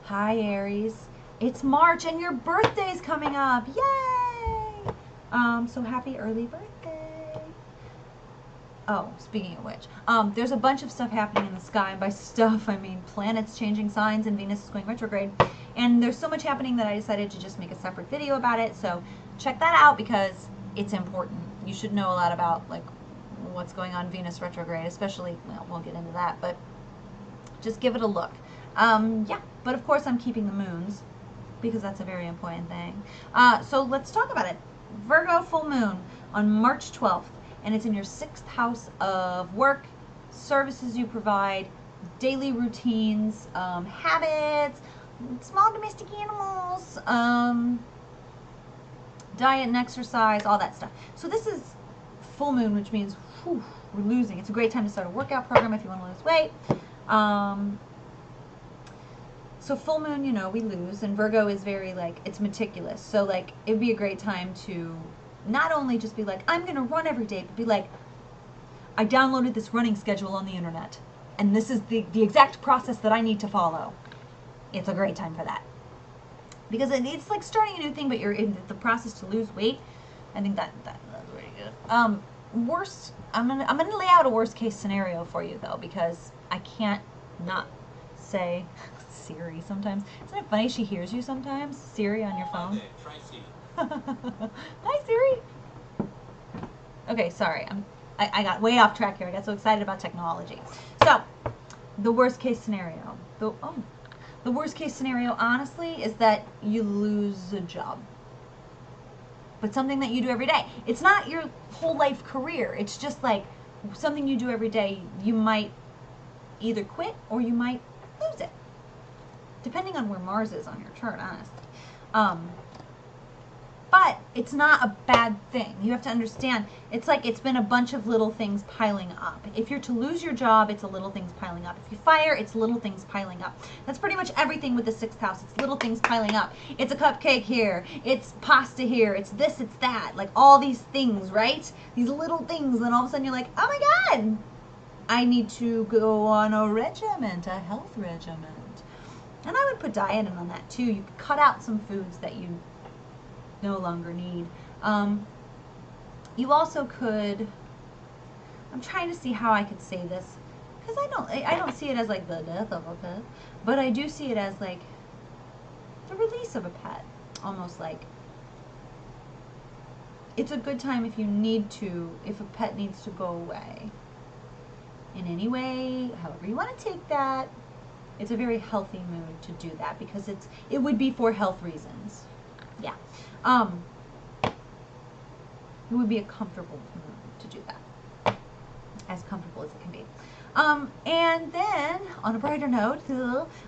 Hi Aries, it's March and your birthday's coming up. Yay! So happy early birthday. Oh, speaking of which, there's a bunch of stuff happening in the sky, and by stuff I mean planets changing signs and Venus is going retrograde. And there's so much happening that I decided to just make a separate video about it. So check that out because it's important. You should know a lot about like what's going on Venus retrograde, especially, well, we'll get into that, but just give it a look. Yeah, but of course I'm keeping the moons because that's a very important thing. So let's talk about it. Virgo full moon on March 12th, and it's in your 6th house of work, services you provide, daily routines, habits, small domestic animals, diet and exercise, all that stuff. So this is full moon, which means whew, we're losing. It's a great time to start a workout program if you want to lose weight. So full moon, you know, we lose, and Virgo is very, like, it's meticulous. So, like, it'd be a great time to not only just be like, I'm going to run every day, but be like, I downloaded this running schedule on the internet, and this is the exact process that I need to follow. It's a great time for that. Because it's like starting a new thing, but you're in the process to lose weight. I think that's really good. Worst, I'm gonna lay out a worst case scenario for you, though, because I can't not say Siri sometimes. Isn't it funny she hears you sometimes? Siri on your phone. Tracey. Hi Siri. Okay, sorry. I got way off track here. I got so excited about technology. So, the worst case scenario. The worst case scenario, honestly, is that you lose a job. But something that you do every day. It's not your whole life career. It's just like something you do every day. You might either quit or you might lose it. Depending on where Mars is on your chart, honestly. But it's not a bad thing. You have to understand, it's like it's been a bunch of little things piling up. If you're to lose your job, it's a little things piling up. If you fire, it's little things piling up. That's pretty much everything with the 6th house. It's little things piling up. It's a cupcake here. It's pasta here. It's this, it's that. Like all these things, right? These little things. And all of a sudden you're like, oh my God, I need to go on a regiment, a health regiment. And I would put diet in on that too. You could cut out some foods that you no longer need. You also could, I'm trying to see how I could say this, because I don't see it as like the death of a pet, but I do see it as like the release of a pet. Almost like it's a good time if you need to, if a pet needs to go away. In any way, however you want to take that. It's a very healthy mood to do that because it would be for health reasons. Yeah. It would be a comfortable mood to do that. As comfortable as it can be. And then, on a brighter note,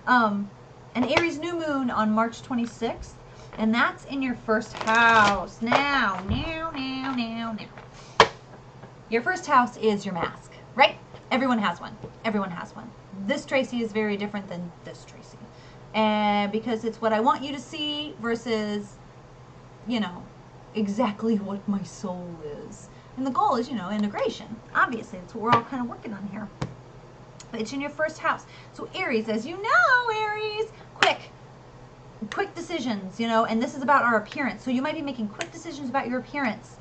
an Aries new moon on March 26th. And that's in your 1st house. Now. Your 1st house is your mask, right? Everyone has one. Everyone has one. This Tracey is very different than this Tracey. And because it's what I want you to see versus, you know, exactly what my soul is. And the goal is, you know, integration. Obviously, that's what we're all kind of working on here. But it's in your 1st house. So Aries, as you know, Aries, quick decisions, you know, and this is about our appearance. So you might be making quick decisions about your appearance.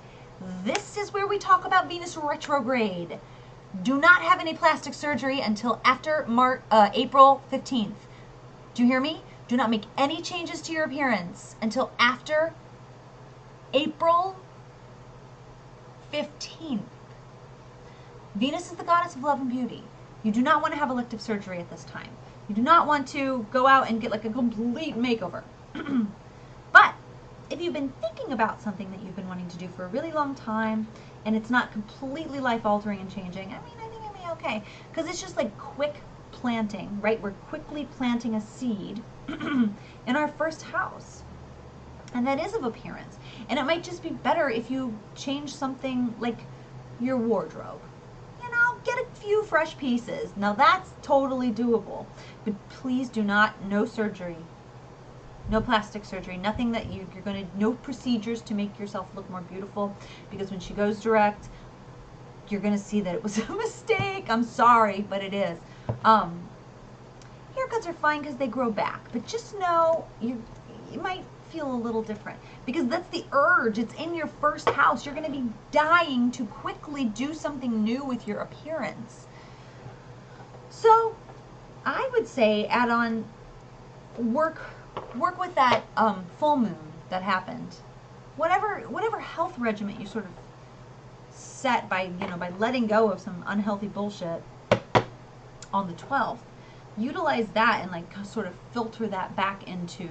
This is where we talk about Venus retrograde. Do not have any plastic surgery until after April 15th. Do you hear me? Do not make any changes to your appearance until after April 15th. Venus is the goddess of love and beauty. You do not want to have elective surgery at this time. You do not want to go out and get like a complete makeover. But if you've been thinking about something that you've been wanting to do for a really long time and it's not completely life-altering and changing, I think it'll be okay. Because it's just like quick planting, right? We're quickly planting a seed in our 1st house. And that is of appearance. And it might just be better if you change something like your wardrobe. You know, get a few fresh pieces. Now that's totally doable. But please do not, no surgery. No plastic surgery, nothing that you're going to, no procedures to make yourself look more beautiful, because when she goes direct, you're going to see that it was a mistake. I'm sorry, but it is. Haircuts are fine because they grow back, but just know you might feel a little different because that's the urge. It's in your first house. You're going to be dying to quickly do something new with your appearance. So I would say add on, work with that full moon that happened. Whatever health regimen you sort of set by, by letting go of some unhealthy bullshit on the 12th, utilize that and like sort of filter that back into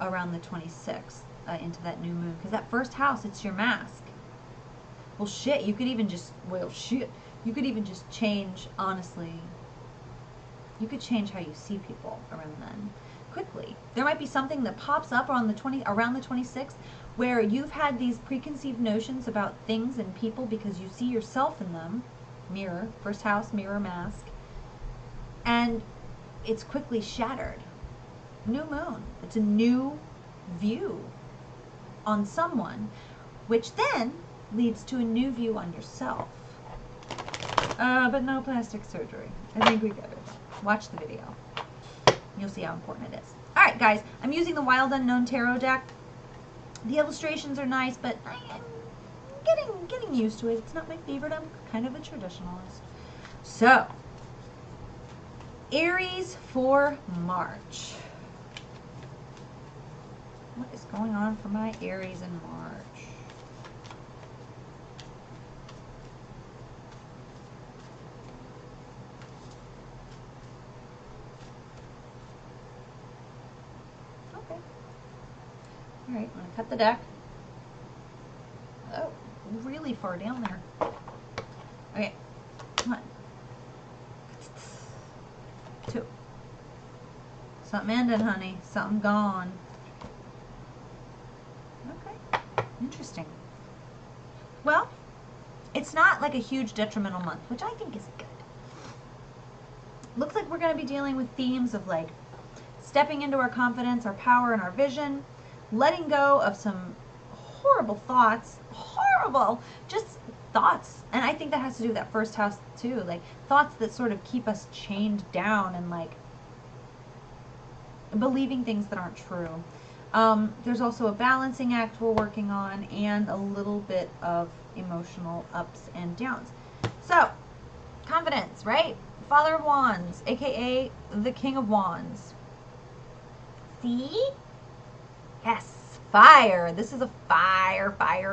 around the 26th, into that new moon, because that first house, it's your mask. Well, shit, you could even just change, honestly, you could change how you see people around then quickly. There might be something that pops up around the 26th where you've had these preconceived notions about things and people because you see yourself in them. Mirror, first house, mirror, mask. And it's quickly shattered. New moon. It's a new view on someone, which then leads to a new view on yourself. But no plastic surgery. I think we get it. Watch the video. You'll see how important it is. All right, guys. I'm using the Wild Unknown Tarot deck. The illustrations are nice, but I'm getting used to it. It's not my favorite. I'm kind of a traditionalist. So, Aries for March. What is going on for my Aries in March? Okay. All right, I'm going to cut the deck. Oh, really far down there. Okay, come on. 2. Something ended, honey. Something gone. Okay, interesting. Well, it's not like a huge detrimental month, which I think is good. Looks like we're going to be dealing with themes of like stepping into our confidence, our power, and our vision, letting go of some horrible thoughts, just thoughts. And I think that has to do with that first house too, like thoughts that sort of keep us chained down and like believing things that aren't true. There's also a balancing act we're working on and a little bit of emotional ups and downs. So, confidence, right? Father of Wands, aka the King of Wands. See? Yes. Fire. This is a fire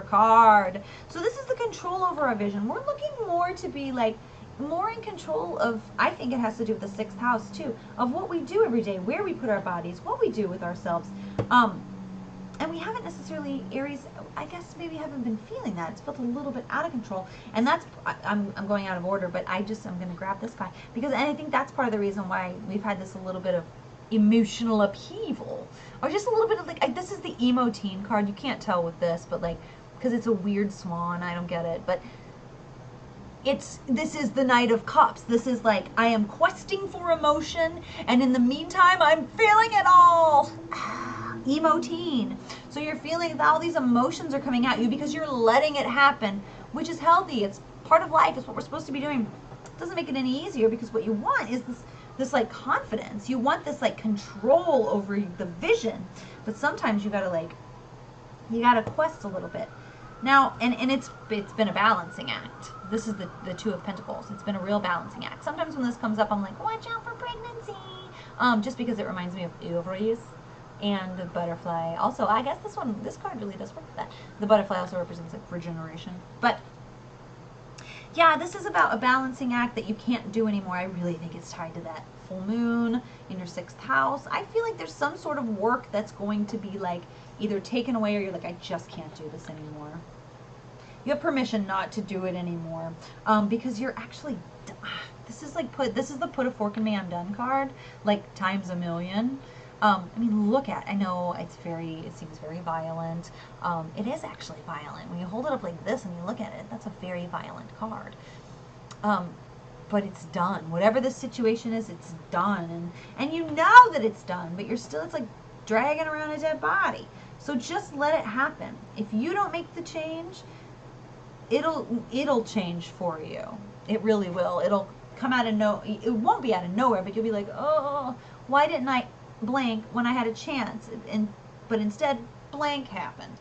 card. So this is the control over our vision. We're looking more to be like more in control of, I think it has to do with the 6th house too, of what we do every day, where we put our bodies, what we do with ourselves. And we haven't necessarily, Aries, I guess maybe haven't been feeling that. It's felt a little bit out of control. And that's, I'm going out of order, but I'm going to grab this guy. Because and I think that's part of the reason why we've had this a little bit of emotional upheaval. Or just a little bit of like, this is the emo teen card. You can't tell with this, but like, because it's a weird swan, I don't get it. But this is the Knight of Cups. This is like, I am questing for emotion, and in the meantime, I'm feeling it all. Emo teen. So you're feeling that all these emotions are coming at you because you're letting it happen, which is healthy. It's part of life. It's what we're supposed to be doing. It doesn't make it any easier because what you want is this like confidence. You want this like control over the vision, but sometimes you gotta quest a little bit. Now, and it's been a balancing act. This is the 2 of Pentacles. It's been a real balancing act. Sometimes when this comes up, I'm like, watch out for pregnancy, just because it reminds me of Aries and the butterfly. Also, I guess this card really does work for that. The butterfly also represents like regeneration, but yeah, this is about a balancing act that you can't do anymore. I really think it's tied to that full moon in your 6th house. I feel like there's some sort of work that's going to be like either taken away or you're like, I just can't do this anymore. You have permission not to do it anymore because you're actually, this is the put a fork in me, I'm done card, like times a million. I mean, look at, I know it seems very violent. It is actually violent. When you hold it up like this and you look at it, that's a very violent card. But it's done. Whatever the situation is, it's done. And you know that it's done, but you're still, it's like dragging around a dead body. So just let it happen. If you don't make the change, it'll change for you. It really will. come out of it won't be out of nowhere, but you'll be like, oh, why didn't I blank when I had a chance? But instead, blank happened.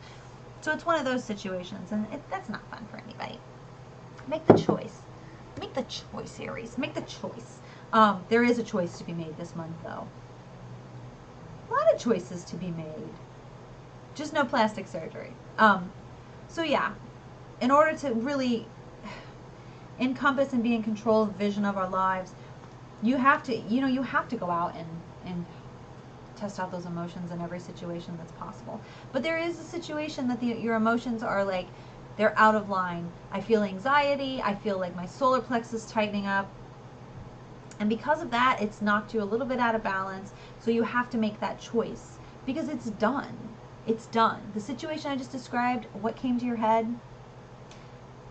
So it's one of those situations, and that's not fun for anybody. Make the choice. Make the choice, Aries. Make the choice. There is a choice to be made this month, though. A lot of choices to be made. Just no plastic surgery. So yeah, in order to really encompass and be in control of the vision of our lives, you have to, you have to go out and test out those emotions in every situation that's possible. But there is a situation that your emotions are like, they're out of line. I feel anxiety. I feel like my solar plexus tightening up. And because of that, it's knocked you a little bit out of balance. So you have to make that choice because it's done. It's done. The situation I just described, what came to your head,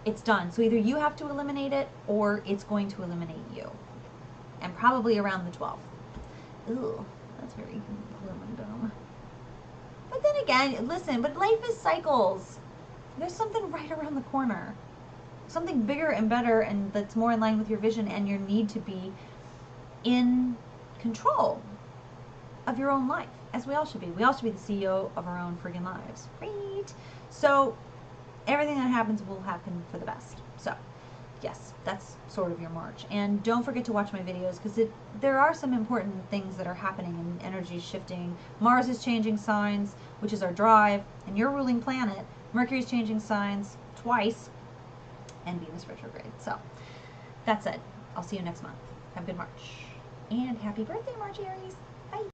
it's done. So either you have to eliminate it or it's going to eliminate you. And probably around the 12th. Ooh, that's very gloom and doom. But then again, listen, but life is cycles. There's something right around the corner. Something bigger and better and that's more in line with your vision and your need to be in control of your own life, as we all should be. We all should be the CEO of our own freaking lives. Right? So everything that happens will happen for the best. So yes, that's sort of your March. And don't forget to watch my videos because there are some important things that are happening and energy shifting. Mars is changing signs, which is our drive, and your ruling planet. Mercury is changing signs twice, and Venus retrograde. So that's it. I'll see you next month. Have a good March. And happy birthday, March Aries. Bye.